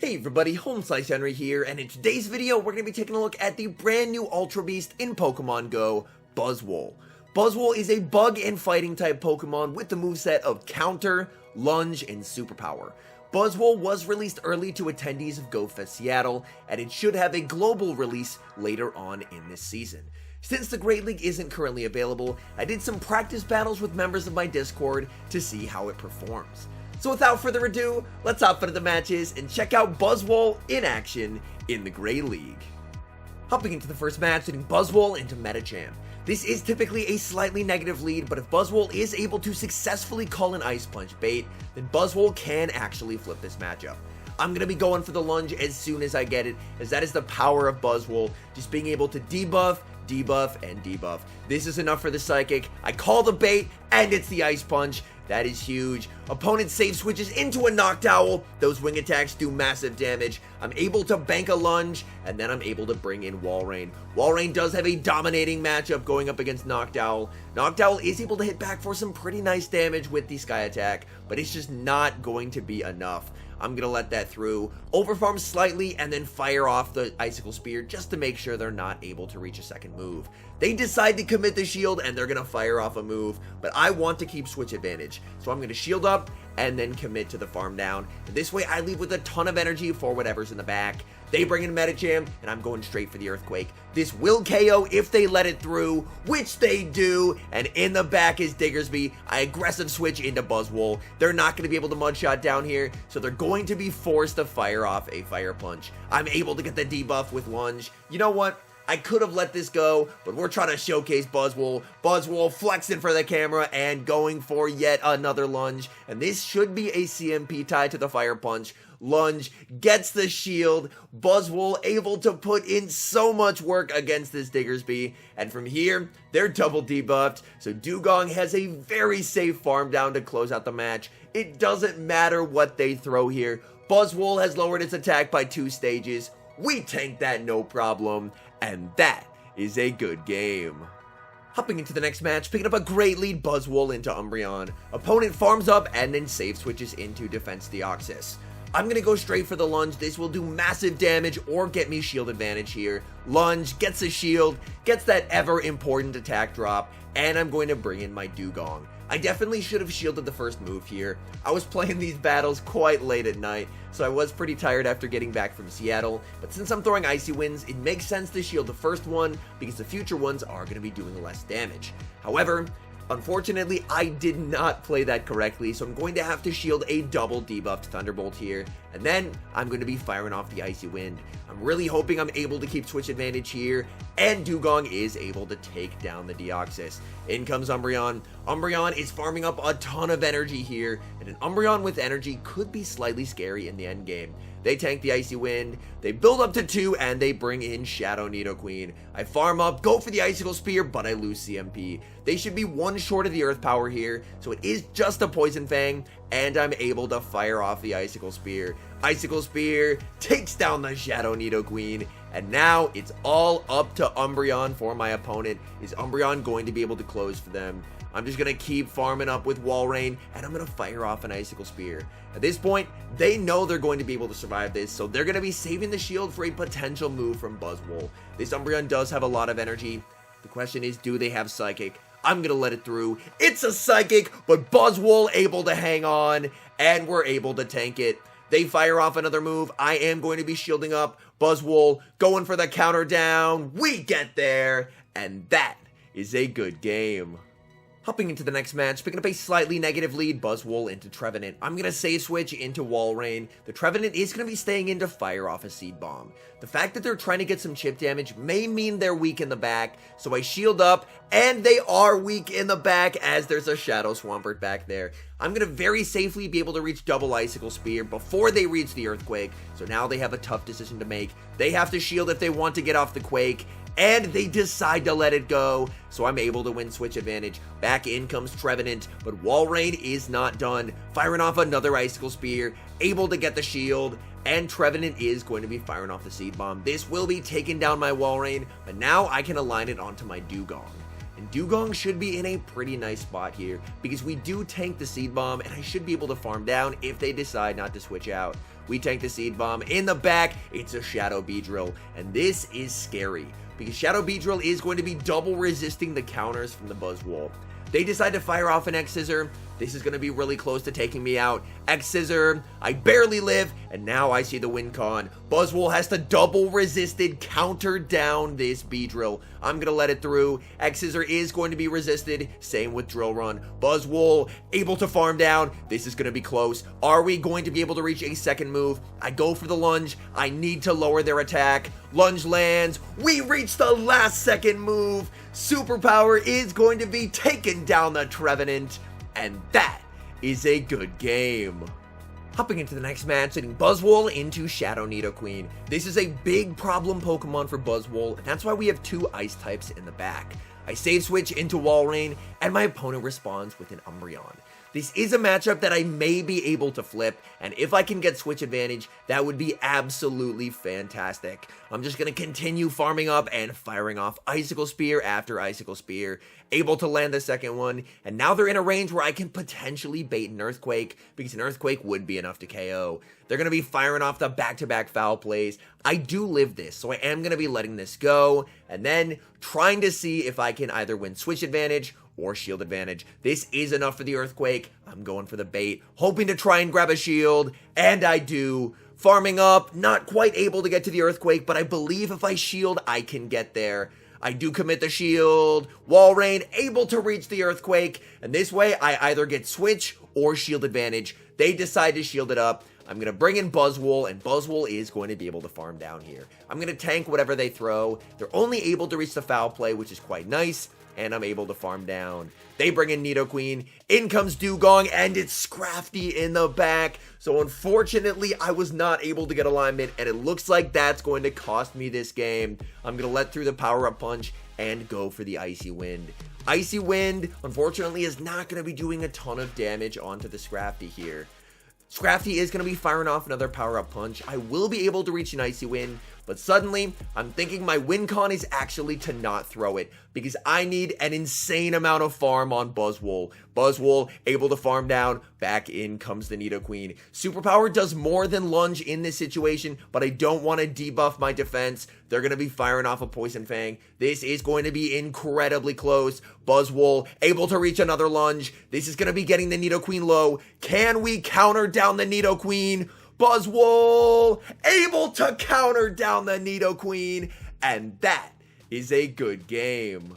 Hey everybody, HomeSliceHenry here, and in today's video we're going to be taking a look at the brand new Ultra Beast in Pokemon Go, Buzzwole. Buzzwole is a bug and fighting type Pokemon with the moveset of Counter, Lunge, and Superpower. Buzzwole was released early to attendees of GoFest Seattle, and it should have a global release later on in this season. Since the Great League isn't currently available, I did some practice battles with members of my Discord to see how it performs. So without further ado, let's hop into the matches and check out Buzzwole in action in the Great League. Hopping into the first match, sending Buzzwole into Metacham. This is typically a slightly negative lead, but if Buzzwole is able to successfully call an Ice Punch bait, then Buzzwole can actually flip this matchup. I'm going to be going for the Lunge as soon as I get it, as that is the power of Buzzwole, just being able to debuff, and debuff. This is enough for the Psychic. I call the bait, and it's the Ice Punch. That is huge. Opponent safe switches into a Noctowl. Those wing attacks do massive damage. I'm able to bank a Lunge, and then I'm able to bring in Walrein. Walrein does have a dominating matchup going up against Noctowl. Noctowl is able to hit back for some pretty nice damage with the Sky Attack, but it's just not going to be enough. I'm going to let that through, overfarm slightly, and then fire off the Icicle Spear just to make sure they're not able to reach a second move. They decide to commit the shield, and they're going to fire off a move, but I want to keep switch advantage. So I'm going to shield up and then commit to the farm down. And this way I leave with a ton of energy for whatever's in the back. They bring in Metacham, and I'm going straight for the Earthquake. This will KO if they let it through, which they do, and in the back is Diggersby. I aggressive switch into Buzzwole. They're not going to be able to Mudshot down here, so they're going to be forced to fire off a Fire Punch. I'm able to get the debuff with Lunge. You know what? I could have let this go, but we're trying to showcase Buzzwole. Buzzwole flexing for the camera and going for yet another Lunge, and this should be a CMP tied to the Fire Punch. Lunge gets the shield. Buzzwole able to put in so much work against this Diggersby, and from here they're double debuffed, so Dugong has a very safe farm down to close out the match. It doesn't matter what they throw here. Buzzwole has lowered its attack by 2 stages. We tank that no problem, and that is a good game. Hopping into the next match, picking up a great lead, Buzzwole into Umbreon. Opponent farms up and then save switches into Defense Deoxys. I'm going to go straight for the Lunge. This will do massive damage or get me shield advantage here. Lunge gets a shield, gets that ever important attack drop, and I'm going to bring in my Dugong. I definitely should have shielded the first move here. I was playing these battles quite late at night, so I was pretty tired after getting back from Seattle, but since I'm throwing Icy Winds, it makes sense to shield the first one because the future ones are going to be doing less damage. However, unfortunately, I did not play that correctly, so I'm going to have to shield a double debuffed Thunderbolt here, and then I'm going to be firing off the Icy Wind. I'm really hoping I'm able to keep switch advantage here, and Dugong is able to take down the Deoxys. In comes Umbreon. Umbreon is farming up a ton of energy here, and an Umbreon with energy could be slightly scary in the end game. They tank the Icy Wind, they build up to 2, and they bring in Shadow Nidoqueen. I farm up, go for the Icicle Spear, but I lose CMP. They should be 1 short of the Earth Power here, so it is just a Poison Fang, and I'm able to fire off the Icicle Spear. Icicle Spear takes down the Shadow Nidoqueen, and now it's all up to Umbreon for my opponent. Is Umbreon going to be able to close for them? I'm just going to keep farming up with Walrein, and I'm going to fire off an Icicle Spear. At this point, they know they're going to be able to survive this, so they're going to be saving the shield for a potential move from Buzzwole. This Umbreon does have a lot of energy. The question is, do they have Psychic? I'm going to let it through. It's a Psychic, but Buzzwole able to hang on, and we're able to tank it. They fire off another move. I am going to be shielding up. Buzzwole going for the counter down. We get there, and that is a good game. Hopping into the next match, picking up a slightly negative lead, Buzzwole into Trevenant. I'm going to save switch into Walrein. The Trevenant is going to be staying in to fire off a Seed Bomb. The fact that they're trying to get some chip damage may mean they're weak in the back, so I shield up, and they are weak in the back as there's a Shadow Swampert back there. I'm going to very safely be able to reach double Icicle Spear before they reach the Earthquake, so now they have a tough decision to make. They have to shield if they want to get off the Quake, and they decide to let it go, so I'm able to win switch advantage. Back in comes Trevenant, but Walrein is not done, firing off another Icicle Spear, able to get the shield, and Trevenant is going to be firing off the Seed Bomb. This will be taking down my Walrein, but now I can align it onto my Dugong. And Dugong should be in a pretty nice spot here, because we do tank the Seed Bomb, and I should be able to farm down if they decide not to switch out. We tank the Seed Bomb. In the back, it's a Shadow Beedrill, and this is scary, because Shadow Beedrill is going to be double resisting the counters from the Buzzwole. They decide to fire off an X-Scissor. This is going to be really close to taking me out. X-Scissor, I barely live, and now I see the win con. Buzzwole has to double resisted counter down this Beedrill. I'm going to let it through. X-Scissor is going to be resisted. Same with Drill Run. Buzzwole able to farm down. This is going to be close. Are we going to be able to reach a second move? I go for the lunge. I need to lower their attack. Lunge lands. We reach the last second move. Superpower is going to be taking down the Trevenant. And that is a good game. Hopping into the next match, leading Buzzwole into Shadow Nidoqueen. This is a big problem Pokemon for Buzzwole, and that's why we have two Ice types in the back. I save switch into Walrein, and my opponent responds with an Umbreon. This is a matchup that I may be able to flip, and if I can get switch advantage, that would be absolutely fantastic. I'm just going to continue farming up and firing off Icicle Spear after Icicle Spear, able to land the second one, and now they're in a range where I can potentially bait an Earthquake, because an Earthquake would be enough to KO. They're going to be firing off the back-to-back foul plays. I do live this, so I am going to be letting this go, and then trying to see if I can either win switch advantage or shield advantage. This is enough for the Earthquake. I'm going for the bait, hoping to try and grab a shield, and I do. Farming up, not quite able to get to the Earthquake, but I believe if I shield, I can get there. I do commit the shield. Walrein able to reach the Earthquake, and this way I either get switch or shield advantage. They decide to shield it up. I'm going to bring in Buzzwole, and Buzzwole is going to be able to farm down here. I'm going to tank whatever they throw. They're only able to reach the foul play, which is quite nice, and I'm able to farm down. They bring in Nidoqueen. In comes Dugong, and it's Scrafty in the back. So unfortunately, I was not able to get alignment, and it looks like that's going to cost me this game. I'm going to let through the power-up punch and go for the Icy Wind. Icy Wind, unfortunately, is not going to be doing a ton of damage onto the Scrafty here. Scrafty is going to be firing off another power-up punch. I will be able to reach an Icy Wind, but suddenly, I'm thinking my win con is actually to not throw it, because I need an insane amount of farm on Buzzwole. Buzzwole able to farm down, back in comes the Nidoqueen. Superpower does more than lunge in this situation, but I don't want to debuff my defense. They're going to be firing off a Poison Fang. This is going to be incredibly close. Buzzwole able to reach another lunge. This is going to be getting the Nidoqueen low. Can we counter down the Nidoqueen? Buzzwole able to counter down the Nidoqueen, and that is a good game.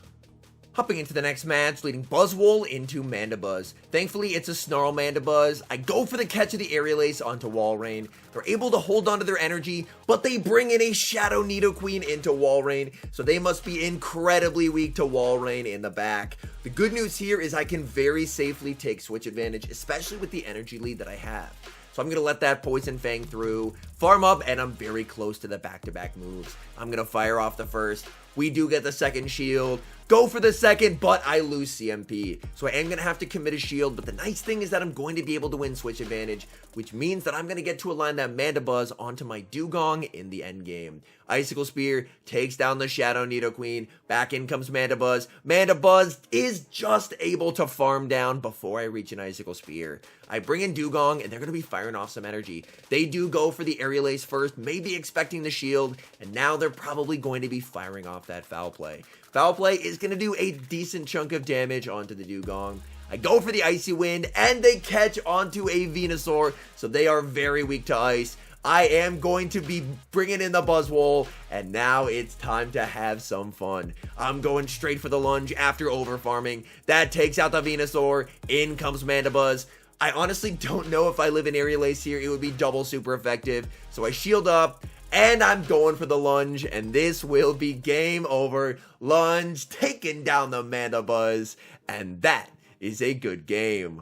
Hopping into the next match, leading Buzzwole into Mandibuzz. Thankfully, it's a Snarl Mandibuzz. I go for the catch of the Aerial Ace onto Walrein. They're able to hold on to their energy, but they bring in a Shadow Nidoqueen into Walrein, so they must be incredibly weak to Walrein in the back. The good news here is I can very safely take switch advantage, especially with the energy lead that I have. So I'm going to let that Poison Fang through, farm up, and I'm very close to the back-to-back moves. I'm going to fire off the first. We do get the second shield. Go for the second, but I lose CMP. So I am going to have to commit a shield, but the nice thing is that I'm going to be able to win switch advantage, which means that I'm going to get to align that Mandibuzz onto my Dugong in the end game. Icicle Spear takes down the Shadow Nidoqueen. Back in comes Mandibuzz. Mandibuzz is just able to farm down before I reach an Icicle Spear. I bring in Dugong, and they're going to be firing off some energy. They do go for the Aerial Ace first, maybe expecting the shield, and now they're probably going to be firing off that Foul Play. Foul Play is going to do a decent chunk of damage onto the Dugong. I go for the Icy Wind, and they catch onto a Venusaur, so they are very weak to ice. I am going to be bringing in the Buzzwole, and now it's time to have some fun. I'm going straight for the lunge after over-farming. That takes out the Venusaur. In comes Mandibuzz. I honestly don't know if I live in Aerial Ace here. It would be double super effective. So I shield up, and I'm going for the lunge, and this will be game over. Lunge taking down the Mandibuzz, and that is a good game.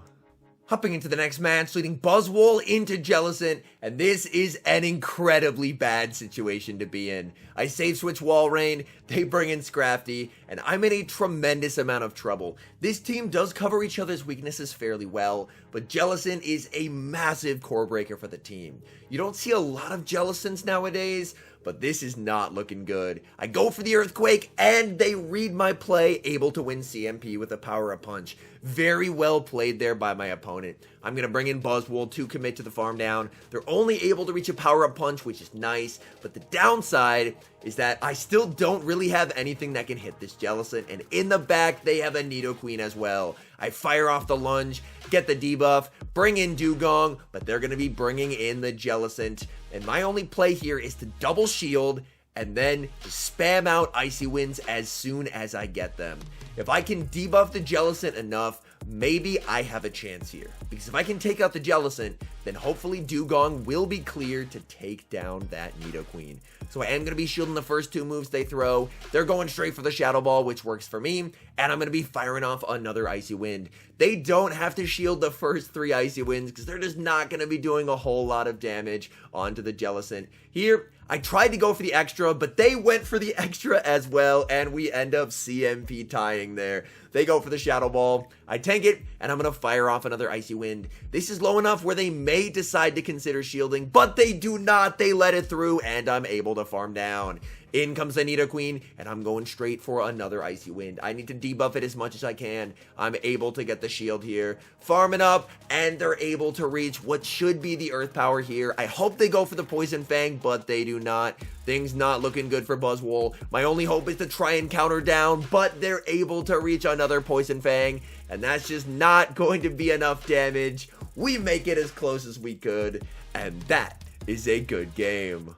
Hopping into the next match, leading Buzzwole into Jellicent, and this is an incredibly bad situation to be in. I save switch Walrein, they bring in Scrafty, and I'm in a tremendous amount of trouble. This team does cover each other's weaknesses fairly well, but Jellicent is a massive core breaker for the team. You don't see a lot of Jellicents nowadays, but this is not looking good. I go for the Earthquake, and they read my play, able to win CMP with a power-up punch. Very well played there by my opponent. I'm going to bring in Buzzwole to commit to the farm down. They're only able to reach a power-up punch, which is nice, but the downside is that I still don't really have anything that can hit this Jellicent, and in the back, they have a Nidoqueen as well. I fire off the lunge, get the debuff, bring in Dugong, but they're going to be bringing in the Jellicent, and my only play here is to double shield and then spam out Icy Winds as soon as I get them. If I can debuff the Jellicent enough, maybe I have a chance here. Because if I can take out the Jellicent, then hopefully Dugong will be clear to take down that Nidoqueen. So I am going to be shielding the first two moves they throw. They're going straight for the Shadow Ball, which works for me. And I'm going to be firing off another Icy Wind. They don't have to shield the first three Icy Winds because they're just not going to be doing a whole lot of damage onto the Jellicent. Here, I tried to go for the extra, but they went for the extra as well, and we end up CMP tying there. They go for the Shadow Ball, I tank it, and I'm going to fire off another Icy Wind. This is low enough where they may decide to consider shielding, but they do not. They let it through, and I'm able to farm down. In comes the Nidoqueen, and I'm going straight for another Icy Wind. I need to debuff it as much as I can. I'm able to get the shield here. Farming up, and they're able to reach what should be the Earth Power here. I hope they go for the Poison Fang, but they do not. Things not looking good for Buzzwole. My only hope is to try and counter down, but they're able to reach another Poison Fang, and that's just not going to be enough damage. We make it as close as we could, and that is a good game.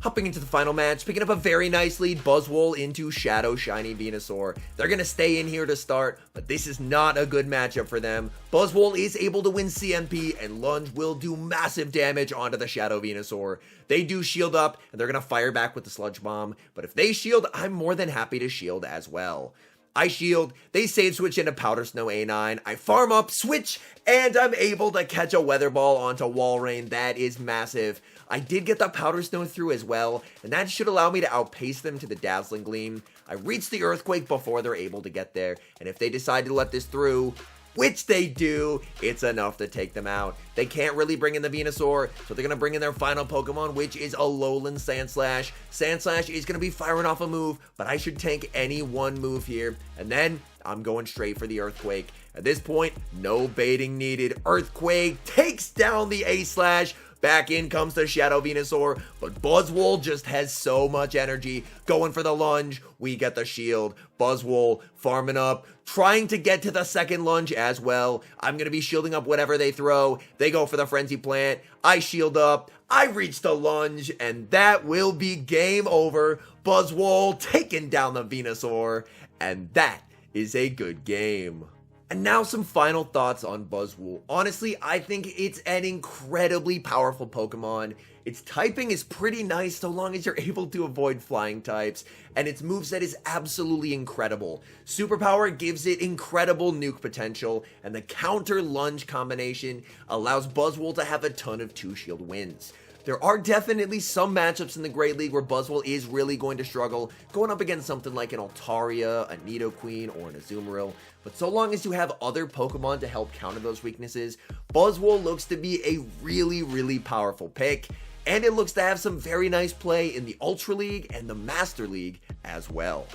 Hopping into the final match, picking up a very nice lead, Buzzwole into Shadow Shiny Venusaur. They're going to stay in here to start, but this is not a good matchup for them. Buzzwole is able to win CMP, and Lunge will do massive damage onto the Shadow Venusaur. They do shield up, and they're going to fire back with the Sludge Bomb, but if they shield, I'm more than happy to shield as well. I shield, they save switch into Powder Snow A9, I farm up, switch, and I'm able to catch a Weather Ball onto Walrein. That is massive. I did get the Powder Snow through as well, and that should allow me to outpace them to the Dazzling Gleam. I reach the Earthquake before they're able to get there, and if they decide to let this through, which they do, it's enough to take them out. They can't really bring in the Venusaur, so they're going to bring in their final Pokemon, which is a Alolan Sandslash. Sandslash is going to be firing off a move, but I should tank any one move here, and then I'm going straight for the Earthquake. At this point, no baiting needed. Earthquake takes down the A-Slash. Back in comes the Shadow Venusaur, but Buzzwole just has so much energy. Going for the lunge, we get the shield. Buzzwole farming up, trying to get to the second lunge as well. I'm going to be shielding up whatever they throw. They go for the Frenzy Plant. I shield up. I reach the lunge, and that will be game over. Buzzwole taking down the Venusaur, and that is a good game. And now some final thoughts on Buzzwole. Honestly, I think it's an incredibly powerful Pokemon. Its typing is pretty nice so long as you're able to avoid flying types, and its moveset is absolutely incredible. Superpower gives it incredible nuke potential, and the counter lunge combination allows Buzzwole to have a ton of 2-shield wins. There are definitely some matchups in the Great League where Buzzwole is really going to struggle, going up against something like an Altaria, a Nidoqueen, or an Azumarill. But so long as you have other Pokemon to help counter those weaknesses, Buzzwole looks to be a really powerful pick, and it looks to have some very nice play in the Ultra League and the Master League as well.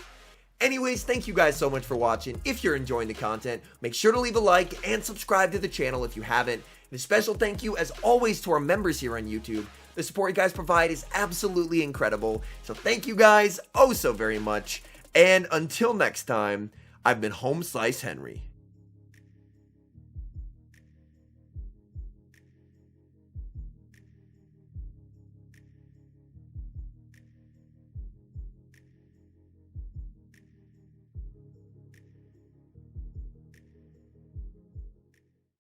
Anyways, thank you guys so much for watching. If you're enjoying the content, make sure to leave a like and subscribe to the channel if you haven't. And a special thank you, as always, to our members here on YouTube. The support you guys provide is absolutely incredible. So thank you guys oh so very much. And until next time, I've been HomeSliceHenry.